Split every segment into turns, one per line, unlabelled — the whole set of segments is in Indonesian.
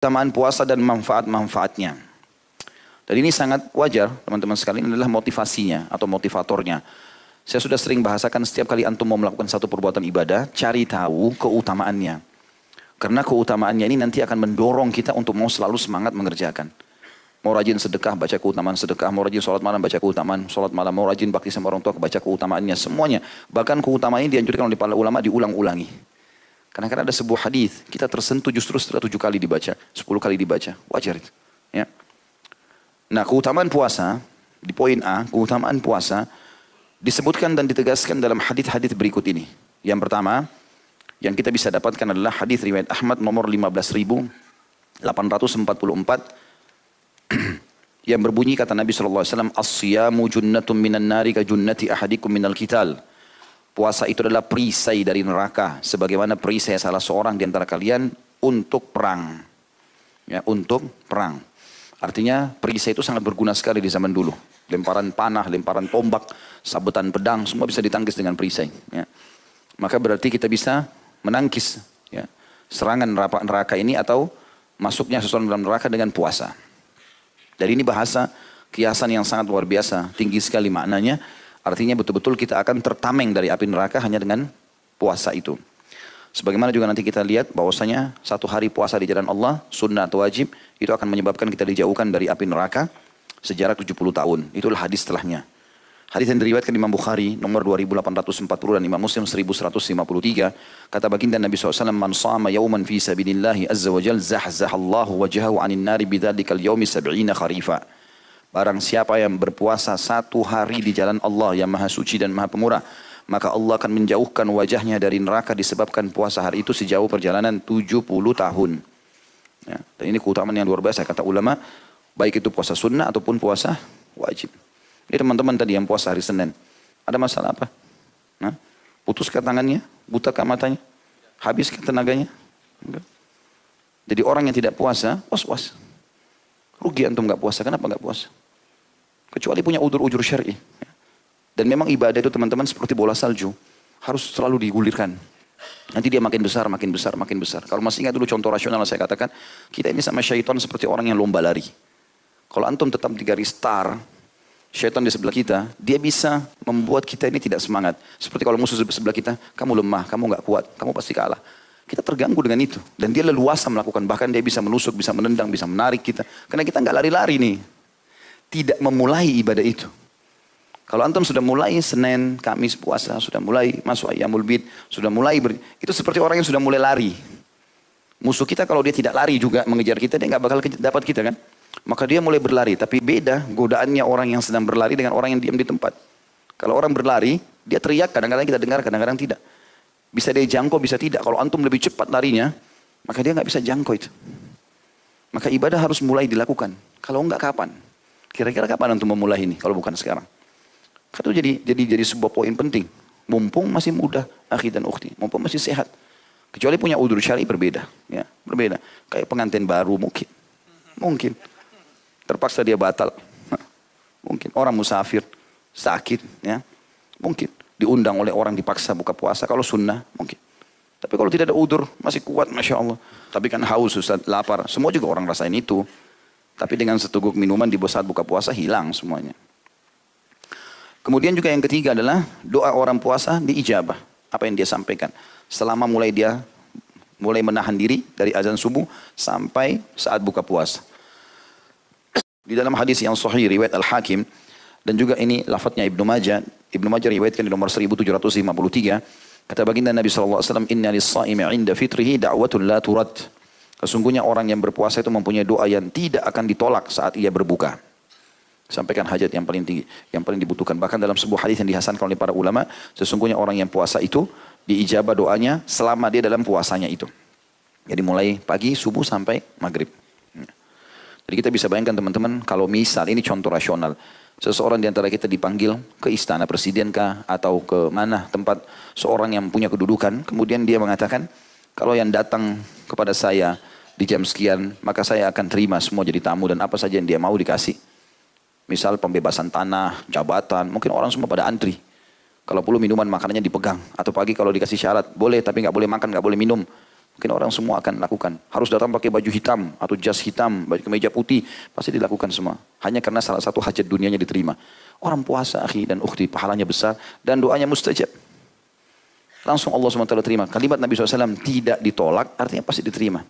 keutamaan puasa dan manfaat-manfaatnya. Dan ini sangat wajar teman-teman sekalian, adalah motivasinya atau motivatornya. Saya sudah sering bahasakan setiap kali antum mau melakukan satu perbuatan ibadah, cari tahu keutamaannya. Karena keutamaannya ini nanti akan mendorong kita untuk mau selalu semangat mengerjakan. Mau rajin sedekah, baca keutamaan sedekah. Mau rajin sholat malam, baca keutamaan sholat malam. Mau rajin bakti sama orang tua, baca keutamaannya. Semuanya. Bahkan keutamaan ini dianjurkan oleh para ulama diulang-ulangi. Karena ada sebuah hadis kita tersentuh justru setelah 7 kali dibaca, 10 kali dibaca, wajar itu. Ya. Nah, keutamaan puasa di poin A, keutamaan puasa disebutkan dan ditegaskan dalam hadis-hadis berikut ini. Yang pertama, yang kita bisa dapatkan adalah hadis riwayat Ahmad nomor 15.844 yang berbunyi kata Nabi SAW, as-siyamu junnatun minan nari ka junnati ahadikum minal qital. Puasa itu adalah perisai dari neraka, sebagaimana perisai salah seorang di antara kalian untuk perang. Ya, untuk perang. Artinya perisai itu sangat berguna sekali di zaman dulu. Lemparan panah, lemparan tombak, sabetan pedang, semua bisa ditangkis dengan perisai. Ya. Maka berarti kita bisa menangkis ya, serangan neraka ini atau masuknya seseorang dalam neraka dengan puasa. Dari ini bahasa kiasan yang sangat luar biasa, tinggi sekali maknanya. Artinya betul-betul kita akan tertameng dari api neraka hanya dengan puasa itu. Sebagaimana juga nanti kita lihat bahwasanya satu hari puasa di jalan Allah, sunnah atau wajib, itu akan menyebabkan kita dijauhkan dari api neraka sejarak 70 tahun. Itulah hadis setelahnya. Hadis yang diriwayatkan Imam Bukhari nomor 2840 dan Imam Muslim 1153. Kata baginda Nabi SAW, man sama yawman fi sabilillahi azza wa jal zahzahallahu wajahu anin nari bidzalikal yawmi 70 kharifa. Barang siapa yang berpuasa satu hari di jalan Allah yang maha suci dan maha pemurah, maka Allah akan menjauhkan wajahnya dari neraka disebabkan puasa hari itu sejauh perjalanan 70 tahun. Ya, dan ini keutamaan yang luar biasa kata ulama, baik itu puasa sunnah ataupun puasa wajib. Ini teman-teman tadi yang puasa hari Senin, ada masalah apa? Nah, putus ke tangannya, buta ke matanya, habis ke tenaganya? Enggak. Jadi orang yang tidak puasa, was-was. Rugi antum nggak puasa, kenapa nggak puasa? Kecuali punya udzur-udzur syar'i. Dan memang ibadah itu teman-teman seperti bola salju, harus selalu digulirkan. Nanti dia makin besar, makin besar, makin besar. Kalau masih ingat dulu contoh rasional saya katakan, kita ini sama syaitan seperti orang yang lomba lari. Kalau antum tetap di garis start, syaitan di sebelah kita, dia bisa membuat kita ini tidak semangat. Seperti kalau musuh di sebelah kita, kamu lemah, kamu nggak kuat, kamu pasti kalah. Kita terganggu dengan itu. Dan dia leluasa melakukan, bahkan dia bisa menusuk, bisa menendang, bisa menarik kita. Karena kita nggak lari-lari nih. Tidak memulai ibadah itu. Kalau antum sudah mulai Senin, Kamis puasa, sudah mulai masuk Ayyamul Bid, sudah mulai itu seperti orang yang sudah mulai lari. Musuh kita kalau dia tidak lari juga mengejar kita, dia nggak bakal dapat kita kan. Maka dia mulai berlari, tapi beda godaannya orang yang sedang berlari dengan orang yang diam di tempat. Kalau orang berlari, dia teriak, kadang-kadang kita dengar, kadang-kadang tidak. Bisa dia jangkau, bisa tidak. Kalau antum lebih cepat larinya, maka dia nggak bisa jangkau itu. Maka ibadah harus mulai dilakukan. Kalau enggak kapan? Kira-kira kapan antum memulai ini? Kalau bukan sekarang. Itu jadi sebuah poin penting. Mumpung masih muda, akhi dan ukhti. Mumpung masih sehat. Kecuali punya udzur syar'i berbeda. Ya, berbeda. Kayak pengantin baru mungkin. Mungkin. Terpaksa dia batal. Mungkin. Orang musafir, sakit. Ya. Mungkin. Diundang oleh orang dipaksa buka puasa. Kalau sunnah, mungkin. Tapi kalau tidak ada udzur, masih kuat, Masya Allah. Tapi kan haus, Ustaz, lapar. Semua juga orang rasain itu. Tapi dengan seteguk minuman di saat buka puasa, hilang semuanya. Kemudian juga yang ketiga adalah doa orang puasa diijabah. Apa yang dia sampaikan. Selama dia mulai menahan diri dari azan subuh sampai saat buka puasa. Di dalam hadis yang sahih riwayat Al-Hakim dan juga ini lafadznya Ibnu Majah. Ibnu Majah riwayatkan di nomor 1753. Kata baginda Nabi SAW, inna lis-sa'imi 'inda fitrihi da'watun la turad. Sesungguhnya orang yang berpuasa itu mempunyai doa yang tidak akan ditolak saat ia berbuka. Sampaikan hajat yang paling tinggi, yang paling dibutuhkan. Bahkan dalam sebuah hadis yang dihasankan oleh para ulama, sesungguhnya orang yang puasa itu diijabah doanya selama dia dalam puasanya itu. Jadi mulai pagi, subuh sampai maghrib. Jadi kita bisa bayangkan teman-teman, kalau misal ini contoh rasional. Seseorang di antara kita dipanggil ke istana presiden kah, atau ke mana tempat seorang yang punya kedudukan. Kemudian dia mengatakan, kalau yang datang kepada saya di jam sekian, maka saya akan terima semua jadi tamu dan apa saja yang dia mau dikasih. Misal pembebasan tanah, jabatan, mungkin orang semua pada antri. Kalau perlu minuman makanannya dipegang. Atau pagi kalau dikasih syarat, boleh tapi nggak boleh makan, nggak boleh minum. mungkin orang semua akan lakukan. Harus datang pakai baju hitam atau jas hitam, baju kemeja putih, pasti dilakukan semua. Hanya karena salah satu hajat dunianya diterima. Orang puasa akhi dan ukhti, pahalanya besar dan doanya mustajab. Langsung Allah SWT terima. Kalimat Nabi SAW tidak ditolak, artinya pasti diterima.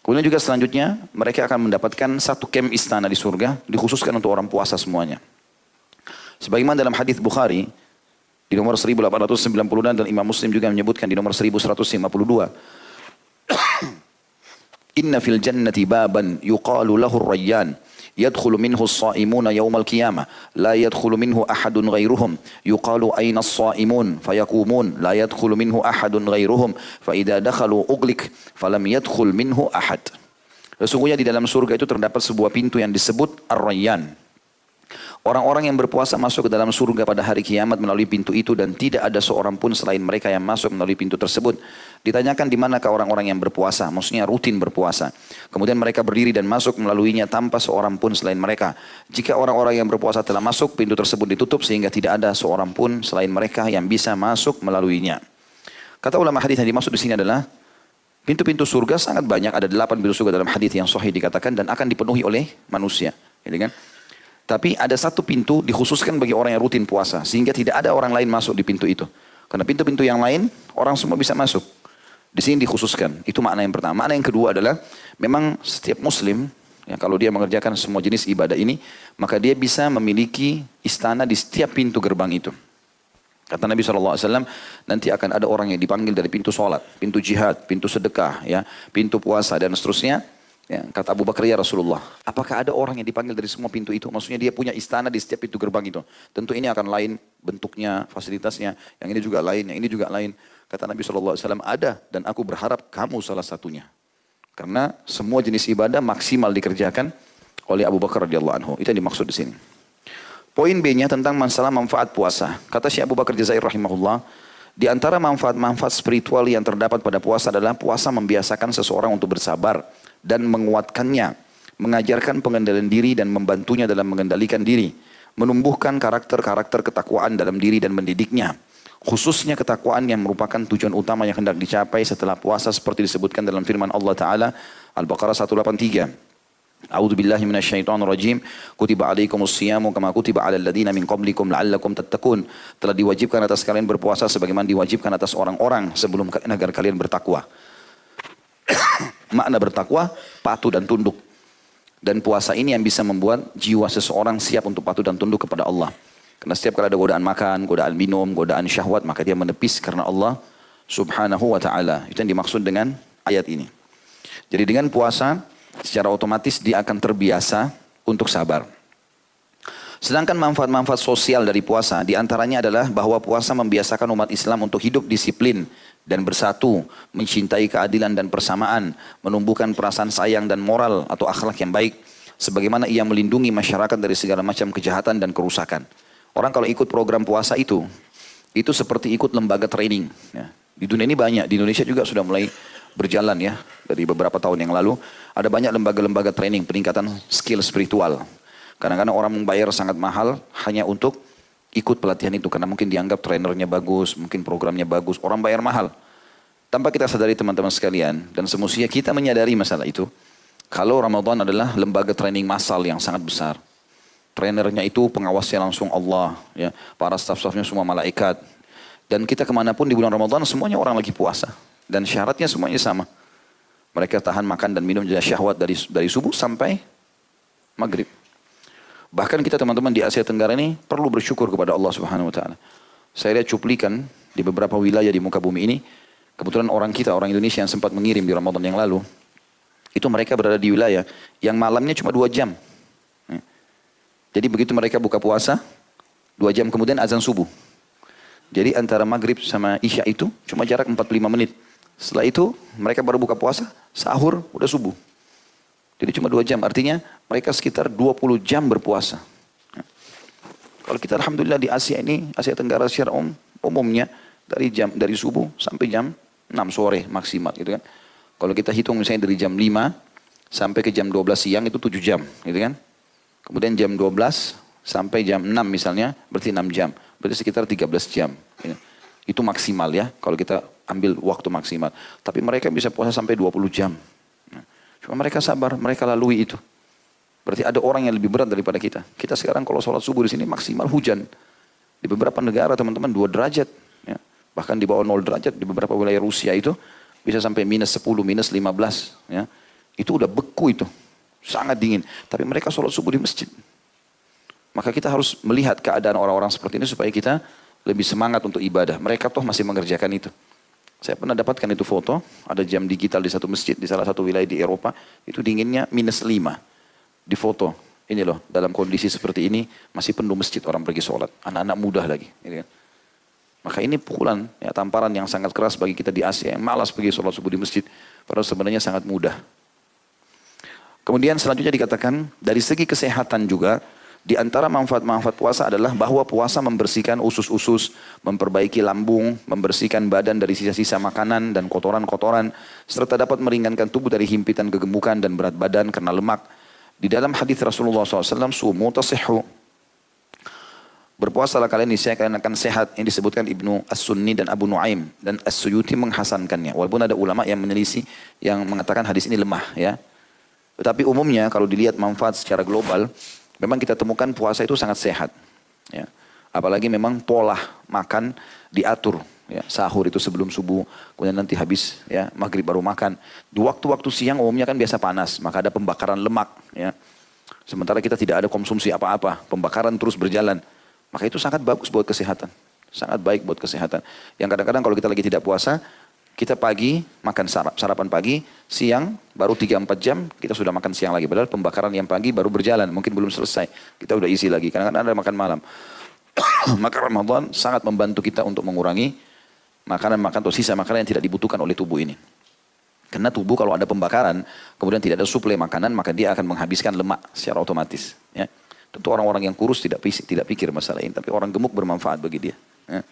Kemudian juga selanjutnya, mereka akan mendapatkan satu kem istana di surga, dikhususkan untuk orang puasa semuanya. Sebagaimana dalam hadis Bukhari, di nomor 1896 dan Imam Muslim juga menyebutkan di nomor 1152. Inna fil jannati baban yuqalu lahu ar-rayyan yadkhulu minhu as-sa'imuna yawmal qiyamah la yadkhulu minhu ahadun ghairuhum yuqalu ayna as-sa'imun fayaqumun la yadkhulu minhu ahadun ghairuhum fa idza dakhalu ughliq falam yadkhul minhu ahad. Sesungguhnya di dalam surga itu terdapat sebuah pintu yang disebut Ar-Rayyan. Orang-orang yang berpuasa masuk ke dalam surga pada hari kiamat melalui pintu itu dan tidak ada seorang pun selain mereka yang masuk melalui pintu tersebut. Ditanyakan di manakah orang-orang yang berpuasa, maksudnya rutin berpuasa. Kemudian mereka berdiri dan masuk melaluinya tanpa seorang pun selain mereka. Jika orang-orang yang berpuasa telah masuk, pintu tersebut ditutup sehingga tidak ada seorang pun selain mereka yang bisa masuk melaluinya. Kata ulama hadis yang dimaksud di sini adalah pintu-pintu surga sangat banyak, ada 8 pintu surga dalam hadis yang sahih dikatakan dan akan dipenuhi oleh manusia, gitu kan? Tapi ada satu pintu dikhususkan bagi orang yang rutin puasa. Sehingga tidak ada orang lain masuk di pintu itu. Karena pintu-pintu yang lain, orang semua bisa masuk. Di sini dikhususkan. Itu makna yang pertama. Makna yang kedua adalah, memang setiap muslim, ya, kalau dia mengerjakan semua jenis ibadah ini, maka dia bisa memiliki istana di setiap pintu gerbang itu. Kata Nabi SAW, nanti akan ada orang yang dipanggil dari pintu sholat, pintu jihad, pintu sedekah, ya, pintu puasa, dan seterusnya. Ya, kata Abu Bakar, ya Rasulullah, apakah ada orang yang dipanggil dari semua pintu itu? Maksudnya dia punya istana di setiap pintu gerbang itu. Tentu ini akan lain bentuknya, fasilitasnya. Yang ini juga lain, yang ini juga lain. Kata Nabi SAW, ada dan aku berharap kamu salah satunya. Karena semua jenis ibadah maksimal dikerjakan oleh Abu Bakar radhiyallahu anhu. Itu yang dimaksud di sini. Poin B-nya tentang masalah manfaat puasa. Kata Syekh Abu Bakar Jazair rahimahullah, di antara manfaat-manfaat spiritual yang terdapat pada puasa adalah puasa membiasakan seseorang untuk bersabar dan menguatkannya, mengajarkan pengendalian diri dan membantunya dalam mengendalikan diri, menumbuhkan karakter-karakter ketakwaan dalam diri dan mendidiknya. Khususnya ketakwaan yang merupakan tujuan utama yang hendak dicapai setelah puasa seperti disebutkan dalam firman Allah Ta'ala Al-Baqarah 183. A'udzu billahi minasyaitonir rajim. Kutiba alaikumus shiyamu kama kutiba alal ladzina min qablikum la'allakum tattaqun. Telah diwajibkan atas kalian berpuasa sebagaimana diwajibkan atas orang-orang sebelum kalian agar kalian bertakwa. Makna bertakwa, patuh dan tunduk. Dan puasa ini yang bisa membuat jiwa seseorang siap untuk patuh dan tunduk kepada Allah. Karena setiap kali ada godaan makan, godaan minum, godaan syahwat, maka dia menepis karena Allah subhanahu wa ta'ala. Itu yang dimaksud dengan ayat ini. Jadi dengan puasa, secara otomatis dia akan terbiasa untuk sabar. Sedangkan manfaat-manfaat sosial dari puasa, diantaranya adalah bahwa puasa membiasakan umat Islam untuk hidup disiplin dan bersatu, mencintai keadilan dan persamaan, menumbuhkan perasaan sayang dan moral atau akhlak yang baik, sebagaimana ia melindungi masyarakat dari segala macam kejahatan dan kerusakan. Orang kalau ikut program puasa itu seperti ikut lembaga training. Ya. Di dunia ini banyak, di Indonesia juga sudah mulai berjalan ya, dari beberapa tahun yang lalu, ada banyak lembaga-lembaga training, peningkatan skill spiritual. Kadang-kadang orang membayar sangat mahal hanya untuk ikut pelatihan itu karena mungkin dianggap trainernya bagus, mungkin programnya bagus, orang bayar mahal. Tanpa kita sadari teman-teman sekalian dan semestinya kita menyadari masalah itu. Kalau Ramadan adalah lembaga training massal yang sangat besar. Trainernya itu pengawasnya langsung Allah, ya, para staf-stafnya semua malaikat. Dan kita kemanapun di bulan Ramadan semuanya orang lagi puasa dan syaratnya semuanya sama. Mereka tahan makan dan minum jelas syahwat dari subuh sampai maghrib. Bahkan kita teman-teman di Asia Tenggara ini perlu bersyukur kepada Allah Subhanahu Wa Taala. Saya lihat cuplikan di beberapa wilayah di muka bumi ini. Kebetulan orang kita, orang Indonesia yang sempat mengirim di Ramadan yang lalu. Itu mereka berada di wilayah yang malamnya cuma 2 jam. Jadi begitu mereka buka puasa, 2 jam kemudian azan subuh. Jadi antara maghrib sama isya itu cuma jarak 45 menit. Setelah itu mereka baru buka puasa, sahur udah subuh. Jadi cuma 2 jam, artinya mereka sekitar 20 jam berpuasa. Kalau kita alhamdulillah di Asia ini, Asia Tenggara secara umumnya dari subuh sampai jam 6 sore maksimal gitu kan. Kalau kita hitung misalnya dari jam 5 sampai ke jam 12 siang itu 7 jam gitu kan. Kemudian jam 12 sampai jam 6 misalnya berarti 6 jam. Berarti sekitar 13 jam. Itu maksimal ya kalau kita ambil waktu maksimal. Tapi mereka bisa puasa sampai 20 jam. Nah, cuma mereka sabar, mereka lalui itu. Berarti ada orang yang lebih berat daripada kita. Kita sekarang kalau sholat subuh di sini maksimal hujan. Di beberapa negara teman-teman 2 derajat. Ya. Bahkan di bawah 0 derajat di beberapa wilayah Rusia itu bisa sampai minus 10, minus 15. Ya. Itu udah beku itu. Sangat dingin. Tapi mereka sholat subuh di masjid. Maka kita harus melihat keadaan orang-orang seperti ini supaya kita lebih semangat untuk ibadah. Mereka toh masih mengerjakan itu. Saya pernah dapatkan itu foto, ada jam digital di satu masjid, di salah satu wilayah di Eropa, itu dinginnya minus 5. Di foto, ini loh, dalam kondisi seperti ini, masih penuh masjid orang pergi sholat. Anak-anak muda lagi. Ini kan. Maka ini pukulan, ya, tamparan yang sangat keras bagi kita di Asia, yang malas pergi sholat subuh di masjid, padahal sebenarnya sangat mudah. Kemudian selanjutnya dikatakan, dari segi kesehatan juga, di antara manfaat-manfaat puasa adalah bahwa puasa membersihkan usus-usus, memperbaiki lambung, membersihkan badan dari sisa-sisa makanan dan kotoran-kotoran, serta dapat meringankan tubuh dari himpitan kegemukan dan berat badan karena lemak. Di dalam hadis Rasulullah SAW, sumu tasihhu. Berpuasalah kalian niscaya kalian akan sehat. Ini disebutkan Ibnu As-Sunni dan Abu Nuaim dan As-Suyuti menghasankannya. Walaupun ada ulama yang menyelisih yang mengatakan hadis ini lemah, ya. Tetapi umumnya kalau dilihat manfaat secara global, memang kita temukan puasa itu sangat sehat. Ya. Apalagi memang pola makan diatur. Ya. Sahur itu sebelum subuh, kemudian nanti habis ya, maghrib baru makan. Di waktu-waktu siang umumnya kan biasa panas, maka ada pembakaran lemak. Ya. Sementara kita tidak ada konsumsi apa-apa, pembakaran terus berjalan. Maka itu sangat bagus buat kesehatan. Sangat baik buat kesehatan. Yang kadang-kadang kalau kita lagi tidak puasa, kita pagi makan sarapan pagi, siang baru 3-4 jam kita sudah makan siang lagi. Padahal pembakaran yang pagi baru berjalan, mungkin belum selesai. Kita udah isi lagi, kadang-kadang ada makan malam. Maka Ramadan sangat membantu kita untuk mengurangi makanan-makanan atau sisa makanan yang tidak dibutuhkan oleh tubuh ini. Karena tubuh kalau ada pembakaran, kemudian tidak ada suplai makanan, maka dia akan menghabiskan lemak secara otomatis. Ya. Tentu orang-orang yang kurus tidak pikir masalah ini, tapi orang gemuk bermanfaat bagi dia. Ya.